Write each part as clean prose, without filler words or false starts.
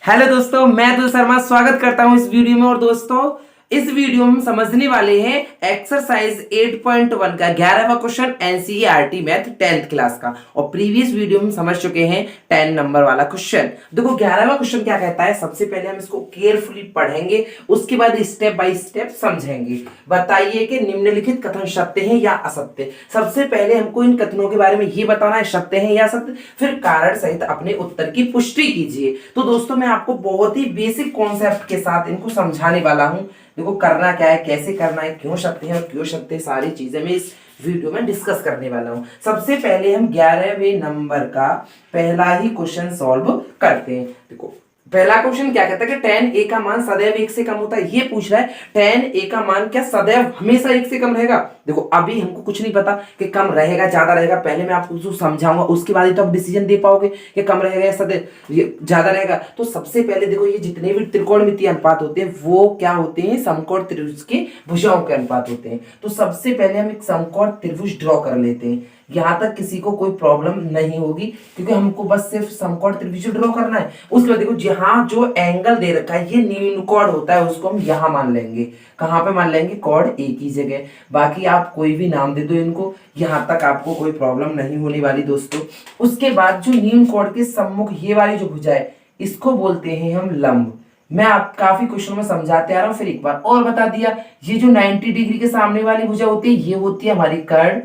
Hello दोस्तों, मैं अतुल शर्मा स्वागत करता हूं इस वीडियो में। और दोस्तों, इस वीडियो में समझने वाले हैं एक्सरसाइज 8.1 का 11वां question NCERT math 10th class का। और प्रीवियस वीडियो में समझ चुके हैं 10 नंबर वाला क्वेश्चन। देखो 11वां क्वेश्चन क्या कहता है, सबसे पहले हम इसको केयरफुली पढ़ेंगे, उसके बाद स्टेप बाय स्टेप समझेंगे। बताइए कि निम्नलिखित कथन सत्य हैं या असत्य। सबसे पहले हमको इन कथनों के बारे में ये बताना है सत्य है या असत्य, फिर कारण सहित अपने उत्तर की पुष्टि कीजिए। तो दोस्तों, मैं आपको बहुत ही बेसिक कॉन्सेप्ट के साथ इनको समझाने वाला हूं। देखो करना क्या है, कैसे करना है, क्यों सत्य है और क्यों सत्य है, सारी चीजें मैं इस वीडियो में डिस्कस करने वाला हूं। सबसे पहले हम 11वें नंबर का पहला ही क्वेश्चन सॉल्व करते हैं। देखो पहला क्वेश्चन क्या कहता है कि tan a का मान सदैव 1 से कम होता है। ये पूछ रहा है tan a का मान क्या सदैव हमेशा 1 से कम रहेगा। देखो अभी हमको कुछ नहीं पता कि कम रहेगा ज्यादा रहेगा, पहले मैं आपको जो समझाऊंगा उसके बाद ही तो आप डिसीजन दे पाओगे कि कम रहेगा या सदैव ये ज्यादा रहेगा। तो सबसे पहले देखो, ये जितने भी त्रिकोणमितीय अनुपात होते हैं वो क्या होते हैं, समकोण त्रिभुज के भुजाओं के अनुपात होते हैं। तो सबसे पहले हम एक समकोण त्रिभुज ड्रॉ कर लेते हैं। यहां तक किसी को कोई प्रॉब्लम नहीं होगी क्योंकि हमको बस सिर्फ समकोण त्रिभुज ड्रॉ करना है। उसके बाद देखो जहां जो एंगल दे रखा है ये न्यून कोण होता है, उसको हम यहां मान लेंगे। कहां पे मान लेंगे, कोण ए की जगह। बाकी आप कोई भी नाम दे दो इनको, यहां तक आपको कोई प्रॉब्लम नहीं होने वाली दोस्तों। उसके बाद जो न्यून कोण के सम्मुख ये वाली जो भुजा है इसको बोलते हैं हम लंब। मैं आप काफी क्वेश्चन में समझाते आ रहा हूं, फिर एक बार और बता दिया। ये जो 90 डिग्री के सामने वाली भुजा होती है ये होती है हमारी कर्ण,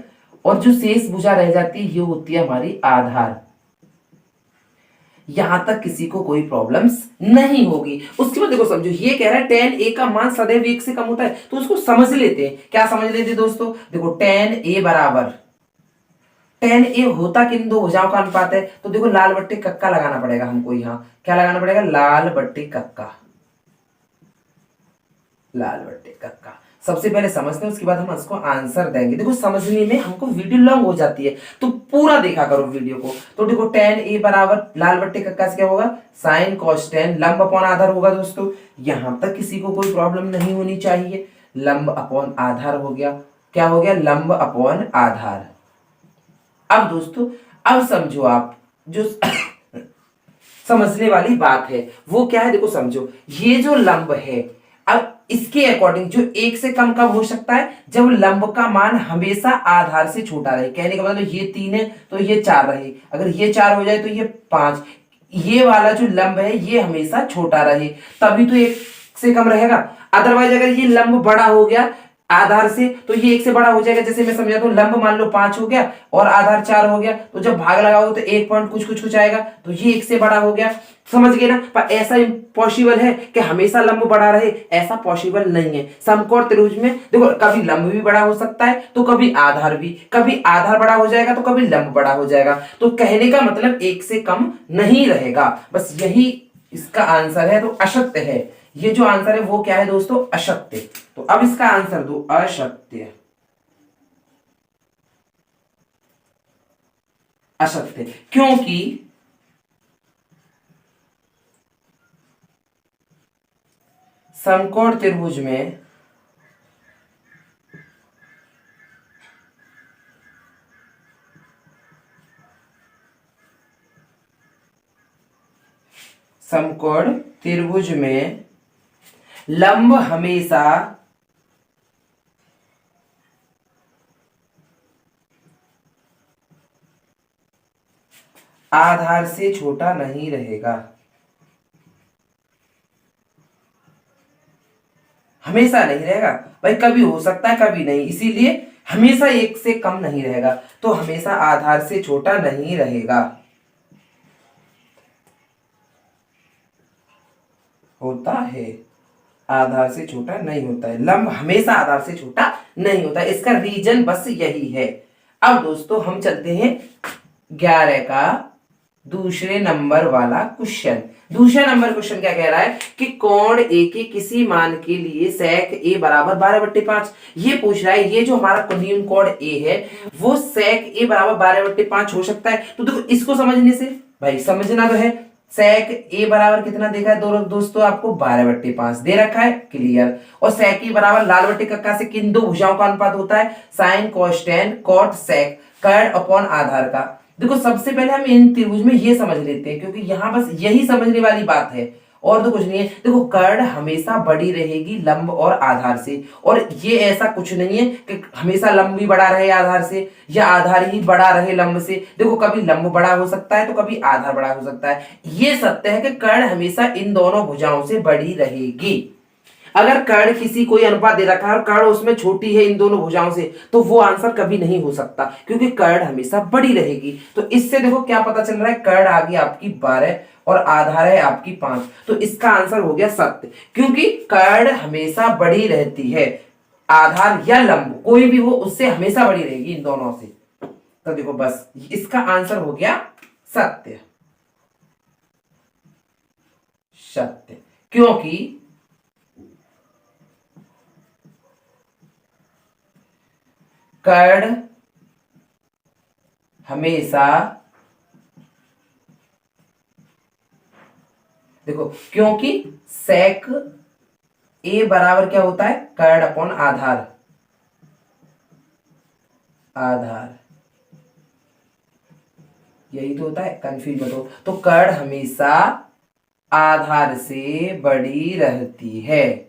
और जो शेष भुजा रह जाती है ये होती है हमारी आधार। यहां तक किसी को कोई प्रॉब्लम्स नहीं होगी। उसके बाद देखो समझो, ये कह रहा है tan a का मान सदैव 1 से कम होता है, तो उसको समझ लेते हैं। क्या समझ लेते हैं दोस्तों, देखो tan a बराबर, tan a होता किन दो भुजाओं का अनुपात है। तो देखो लाल बट्टे कक्का लगाना पड़ेगा हमको। यहाँ क्या लगाना पड़ेगा, लाल बट्टे कक्का, लाल बट्टे कक्का। सबसे पहले समझते हैं, उसके बाद हम इसको आंसर देंगे। देखो समझने में हमको वीडियो लॉन्ग हो जाती है तो पूरा देखा करो वीडियो को। तो देखो tan a बराबर लाल बट्टे कक्का से क्या होगा, साइन कॉस tan, लंब अपॉन आधार होगा दोस्तों। यहां तक किसी को कोई प्रॉब्लम नहीं होनी चाहिए। लंब अपॉन आधार हो गया, क्या हो गया, लंब अपॉन आधार। अब दोस्तों, अब समझो आप जो समझने वाली बात है वो क्या है। देखो समझो, ये जो लंब है, अब इसके अकॉर्डिंग जो 1 से कम कब हो सकता है, जब लंब का मान हमेशा आधार से छोटा रहे। कहने का मतलब ये 3 है तो ये 4 रहे, अगर ये 4 हो जाए तो ये 5। ये वाला जो लंब है ये हमेशा छोटा रहे, तभी तो 1 से कम रहेगा। अदरवाइज अगर ये लंब बड़ा हो गया आधार से तो ये 1 से बड़ा हो जाएगा। जैसे मैं समझाता हूं, लंब मान लो 5 हो गया और आधार 4 हो गया, तो जब भाग लगाओ तो 1 पॉइंट कुछ कुछ कुछ आएगा, तो ये 1 से बड़ा हो गया। समझ गए ना। पर ऐसा इम्पॉसिबल है कि हमेशा लंब बड़ा रहे, ऐसा पॉसिबल नहीं है। समकोण त्रिभुज में देखो कभी लंब भी बड़ा हो सकता है तो कभी आधार भी, कभी आधार बड़ा हो जाएगा तो कभी लंब बड़ा हो जाएगा। तो कहने का मतलब 1 से कम नहीं रहेगा, बस यही इसका आंसर है। तो असत्य है, ये जो आंसर है वो क्या है दोस्तों, असत्य। तो अब इसका आंसर दो, असत्य, असत्य। क्योंकि समकोण त्रिभुज में समकोण त्रिभुज में लंब हमेशा आधार से छोटा नहीं रहेगा। हमेशा नहीं रहेगा भाई, कभी हो सकता है कभी नहीं, इसीलिए हमेशा 1 से कम नहीं रहेगा। तो हमेशा आधार से छोटा नहीं रहेगा, होता है आधार से छोटा नहीं होता है। लंब हमेशा आधार से छोटा नहीं होता है, इसका रीजन बस यही है। अब दोस्तों हम चलते हैं 11 का दूसरे नंबर वाला क्वेश्चन। दूसरा नंबर क्वेश्चन क्या कह रहा है कि कोण ए के किसी मान के लिए sec a बराबर 12/5। ये पूछ रहा है, ये जो हमारा न्यून कोण ए है वो sec a बराबर 12/5 हो सकता है। तो देखो इसको समझने से, भाई समझना तो है, sec a बराबर कितना देखा है दोस्तों आपको, 12/5 दे रखा है, क्लियर। और sec e बराबर लाल बट्टे कक्का से किन दो भुजाओं का अनुपात होता है, sine cos tan cot sec, कर्ण अपॉन आधार का। देखो सबसे पहले हम इन त्रिभुज में ये समझ लेते हैं क्योंकि यहां बस यही समझने वाली बात है। और तो कुछ नहीं है। देखो कर्ण हमेशा बड़ी रहेगी लंब और आधार से, और ये ऐसा कुछ नहीं है कि हमेशा लंब ही बड़ा रहे आधार से या आधार ही बड़ा रहे लंब से। देखो कभी लंब बड़ा हो सकता है तो कभी आधार बड़ा हो सकता है। ये सत्य है कि कर्ण हमेशा इन दोनों भुजाओं से बड़ी रहेगी। अगर कर्ण किसी कोई अनुपात दे रखा है और कर्ण उसमें छोटी है इन दोनों भुजाओं से, तो वो आंसर कभी नहीं हो सकता, क्योंकि कर्ण हमेशा बड़ी रहेगी। तो इससे देखो क्या पता चल रहा है, कर्ण आ गई आपकी 12 और आधार है आपकी 5, तो इसका आंसर हो गया सत्य, क्योंकि कर्ण हमेशा बड़ी रहती है। आधार या लंब कोई भी हो उससे हमेशा बड़ी रहेगी इन दोनों से। तो देखो बस इसका आंसर हो गया सत्य। सत्य क्योंकि कर्ण हमेशा, देखो क्योंकि सेक ए बराबर क्या होता है, कर्ण अपॉन आधार। आधार यही तो होता है, कंफ्यूज मत हो। तो कर्ण हमेशा आधार से बड़ी रहती है,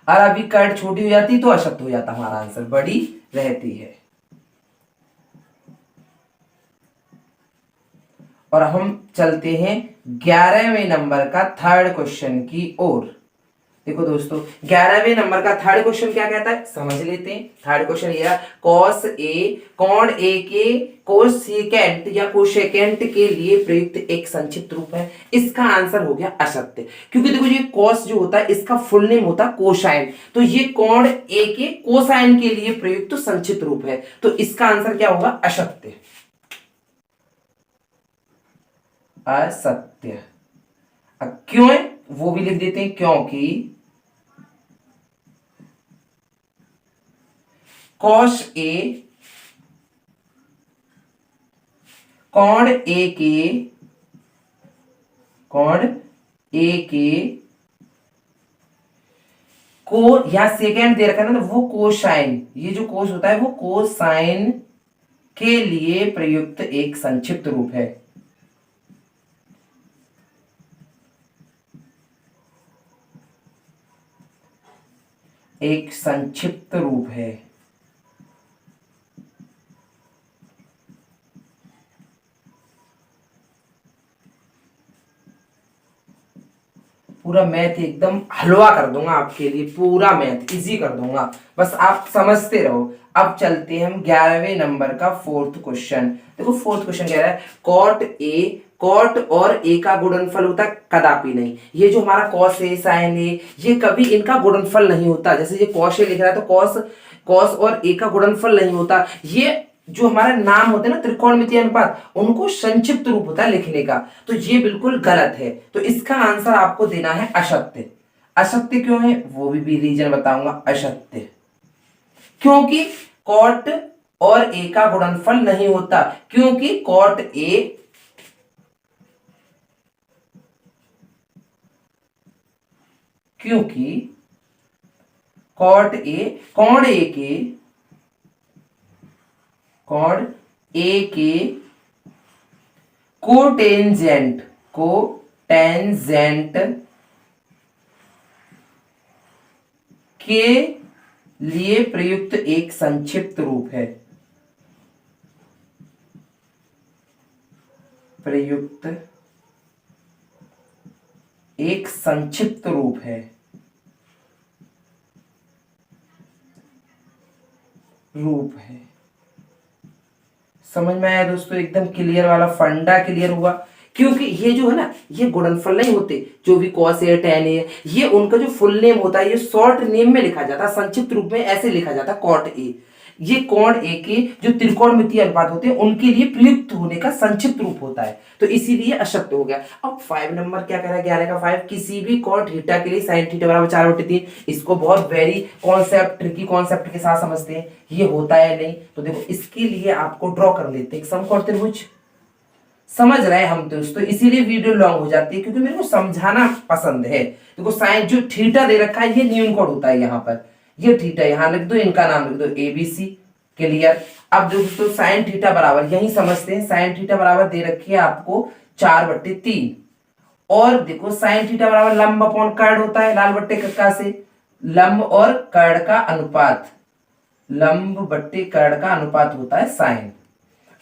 और अभी कर्ण छोटी हो जाती तो अशक्त हो जाता हमारा आंसर, बड़ी रहती है। और हम चलते हैं 11वें नंबर का थर्ड क्वेश्चन की ओर। देखो दोस्तों 11वें नंबर का थर्ड क्वेश्चन क्या कहता है, समझ लेते हैं। थर्ड क्वेश्चन ये है, कॉस ए कोण ए के कोसेकेंट या कोसेकेंट के लिए प्रयुक्त एक संक्षिप्त रूप है। इसका आंसर हो गया असत्य, क्योंकि देखो ये कॉस जो होता है इसका फुल नेम होता है कोसाइन, तो ये कोण ए के कोसाइन के लिए प्रयुक्त संक्षिप्त रूप है, तो इसका आंसर क्या होगा, असत्य। असत्य। अब क्यों है वो भी लिख देते हैं, क्योंकि कॉस ए कोण ए के को या सेकेंड दे रखा है ना, तो वो कोसाइन, ये जो कोस होता है वो कोसाइन के लिए प्रयुक्त एक संक्षिप्त रूप है। एक संक्षिप्त रूप है। पूरा मैथ एकदम हलवा कर दूंगा आपके लिए, पूरा मैथ इजी कर दूंगा, बस आप समझते रहो। अब चलते हैं हम 11वें नंबर का फोर्थ क्वेश्चन। देखो फोर्थ क्वेश्चन कह रहा है, कॉट और ए का गुणनफल होता है, कदापि नहीं। ये जो हमारा कॉस ए साइन ए, ये कभी इनका गुणनफल नहीं होता। जैसे ये कॉस ए लिख रहा है तो कॉस और ए का गुणनफल नहीं होता। ये जो हमारा नाम होते हैं ना त्रिकोणमितीय अनुपात, उनको संक्षिप्त रूप होता है लिखने का, तो ये बिल्कुल गलत है। तो इसका आंसर आपको देना है असत्य। असत्य क्यों है वो भी रीजन बताऊंगा। असत्य क्योंकि कॉट और ए का गुणनफल नहीं होता, क्योंकि कॉट ए कोण ए के कोटेंजेंट के लिए प्रयुक्त एक संक्षिप्त रूप है। प्रयुक्त एक संक्षिप्त रूप है। समझ में आया दोस्तों, एकदम क्लियर वाला फंडा क्लियर हुआ। क्योंकि ये जो है ना, ये गुणनफल नहीं होते, जो भी कॉस है टेन है, ये उनका जो फुल नेम होता है ये शॉर्ट नेम में लिखा जाता है, संक्षिप्त रूप में ऐसे लिखा जाता है कॉट ए। ये कोण ए के जो त्रिकोणमितीय अनुपात होते हैं उनके लिए प्रयुक्त होने का संक्षिप्त रूप होता है, तो इसीलिए असत्य हो गया। अब 5 नंबर क्या कह रहा है, 11 का 5, किसी भी कोण थीटा के लिए साइन थीटा बराबर 4/3। इसको बहुत वेरी कॉन्सेप्ट ट्रिकी कॉन्सेप्ट के साथ समझते हैं, ये होता है नहीं। तो देखो इसके लिए आपको ड्रॉ कर लेते हैं समकोण त्रिभुज। समझ रहे हैं हम दोस्तों, इसीलिए वीडियो लॉन्ग हो जाती है, क्योंकि मेरे को समझाना पसंद है। देखो साइन जो थीटा दे रखा है ये न्यून कोण होता है, यहाँ पर ये थीटा यहाँ लिख दो, इनका नाम लिख दो ABC। क्लियर। अब जो दोस्तों साइन थीटा बराबर, यही समझते हैं, साइन थीटा बराबर दे रखी है आपको 4/3, और देखो साइन थीटा बराबर लंब अपॉन कर्ण होता है, लाल बट्टे कक्का से, लंब और कर्ण का अनुपात, लंब बट्टे कर्ण का अनुपात होता है साइन।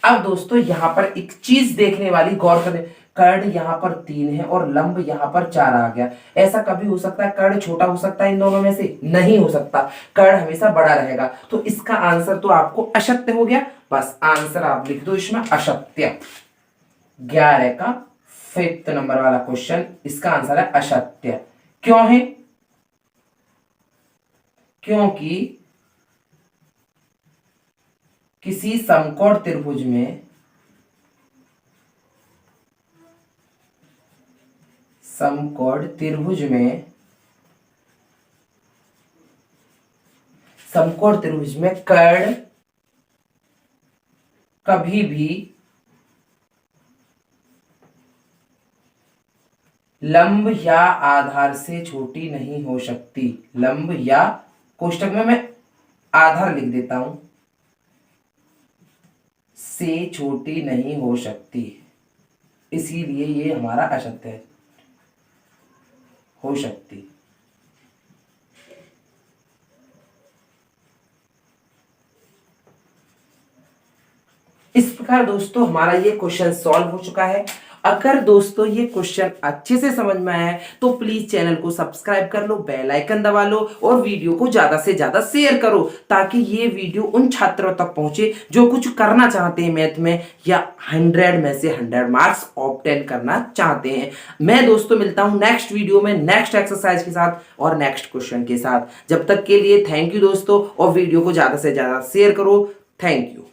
अब दोस्तों यहां पर एक चीज देखने वाली, गौर करें, कर्ण यहां पर 3 है और लंब यहां पर 4 आ गया। ऐसा कभी हो सकता है कर्ण छोटा हो सकता है इन दोनों में से? नहीं हो सकता, कर्ण हमेशा बड़ा रहेगा। तो इसका आंसर तो आपको अशक्य हो गया, बस आंसर आप लिख दो इसमें अशक्य। 11 का 5th नंबर वाला क्वेश्चन, इसका आंसर है अशक्य। क्यों है? क्योंकि किसी समकोण त्रिभुज में समकोण त्रिभुज में कर्ण कभी भी लंब या आधार से छोटी नहीं हो सकती। लंब या, कोष्टक में मैं आधार लिख देता हूं, से छोटी नहीं हो सकती, इसीलिए ये हमारा अशक्त है, हो सकती। इस प्रकार दोस्तों हमारा ये क्वेश्चन सॉल्व हो चुका है। अगर दोस्तों ये क्वेश्चन अच्छे से समझ में आया है तो प्लीज चैनल को सब्सक्राइब कर लो, बेल आइकन दबा लो और वीडियो को ज्यादा से ज्यादा शेयर करो, ताकि ये वीडियो उन छात्रों तक पहुंचे जो कुछ करना चाहते हैं मैथ में, या 100 में से 100 मार्क्स ऑब्टेन करना चाहते हैं। मैं दोस्तों मिलता हूं नेक्स्ट वीडियो में, नेक्स्ट एक्सरसाइज के साथ और नेक्स्ट क्वेश्चन के साथ। जब तक के लिए थैंक यू दोस्तों, और वीडियो को ज्यादा से ज्यादा शेयर करो। Thank you.